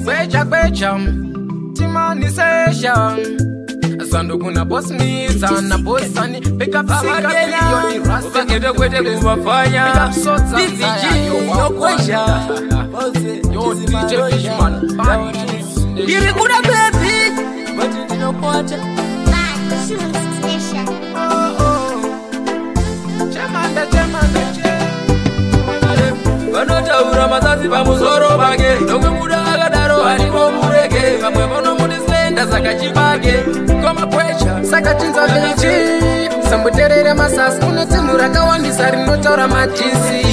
Kwecha Timani session Sandu kuna boss me sana boss sani pick up sika yoni rasta ukagenda kwete kumafanya DVG yo kwecha yo DJ Fishman Giri kuna baby but ndinokwata Vanotaura mazazi pamusoro pake Nomwe muda akadaro hariko murege Vamwe vanomudislenda saka chibage Koma kwecha saka chinza vilichi Sambuterere masasi unotimura kawandisa rinotaura majisi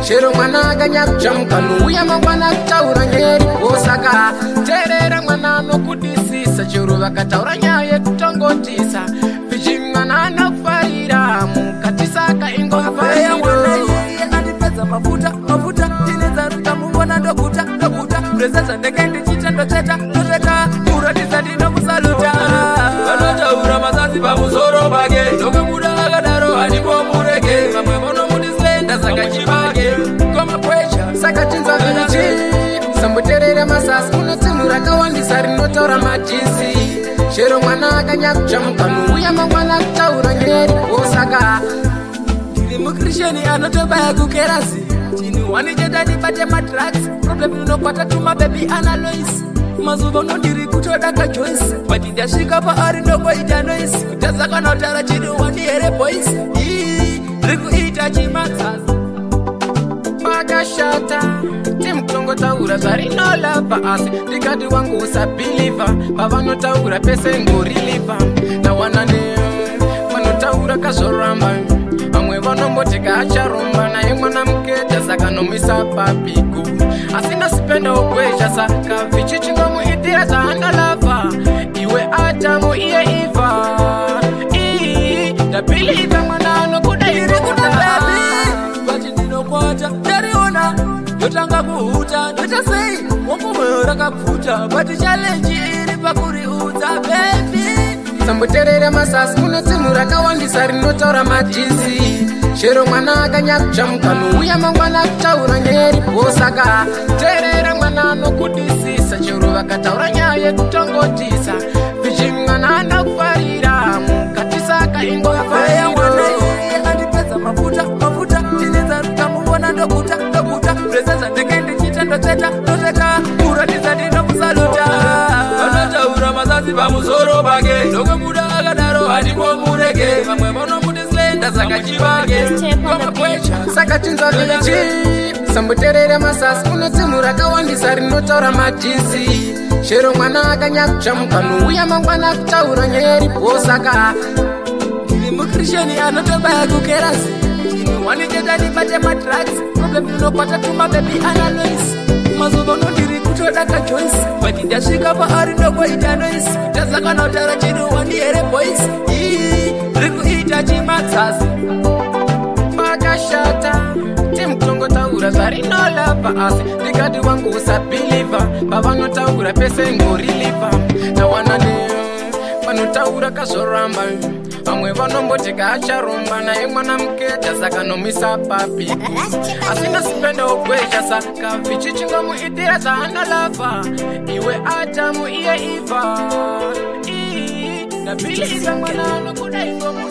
Shero mwana akanyakucha mukanu uya mangwana kutaura nyeri Osaka terera mwana anokudisisa Chero vakataura nyaya kutongotisa Fichi mwana anofarira mukatisaka ingofarira mafuta tineza ruta mungona ndokuta presence ndekendi chitendo teta kuratiza dino kusaluta vanotaura mazazi pamusoro pake nomwe muda akadaro hanipo murege vamwe vonomudislenda saka chibage koma kwecha saka chinza vilichi Sambuterere masasi unotimura kawandisa rinotaura majisi Shero mwana akanyakucha mukanu uya mangwana kutaura nyeri Osaka Mukrisheni anotobaya kukerasi Chini wanicheta nipate madrugs Problem unokwata tuma baby analois Mazuva unondiri kutodaka choice But ndashika pa ari ndoko ita noise Kutazaka nautara chini wanihere boys Riku ita chimatsasa Magashata Timu klongo taura zari no love asi Dikadi wangu usa believer Pavano taura pese ngori liver Na wanane Manotaura kasoramba Amwe vanombotika acharumba na ye mwanamketa saka nomisa papiku asina sipenda ukwesha saka vichichi ngomuitira zaana lava iwe atamu iye iva ndabiliva mwanano kudairi baby bati ndinokwata ndariona yotanga kuhuta ndotasei wongomwera kaputa bati challenge iri pakuriudza baby Sambuterere masasi unotimura kawandisa rinotaura majisi Shero mwana akanyakucha mukanu uya mangwana kutaura nyeri Osaka terera mwana anokudisisa Chero vakataura nyaya kutongotisa Fichi mwana anofarira mukatisaka ingofarira andipedza mafuta tineza ruta mungona ndokuta presence ndekendi chitendo teta kuratiza dino kusaluta vanotaura mazazi pamusoro pake nomwe muda akadaro hanipo murege vamwe vanomudislenda saka chibage koma kwecha saka chinza vilichi Sambuterere masasi unotimura kawandisa rinotaura majisi Shero mwana akanyakucha mukanu uya mangwana kutaura nyeri Osaka Mukrisheni anotobaya kukerasi Chini wanicheta nipate madrugs Problem unokwata tuma baby analois Mazuva unondiri kutodaka choice But ndashika pa ari ndoko ita noise Kutazaka nautara chini wanihere boys Riku ita chimatsasi Magashata Timu klongo taura zari no love asi Dikadi wangu usa believer Pavano taura pese ngori liver Na wanane Vanotaura kasoramba Amwe vanombotika acharumba na ye mwanamketa saka nomisa papiku asina sipenda ukwesha saka vichichi ngomuitira zaana lava iwe atamu iye iva ndabiliva mwanano kudaingomu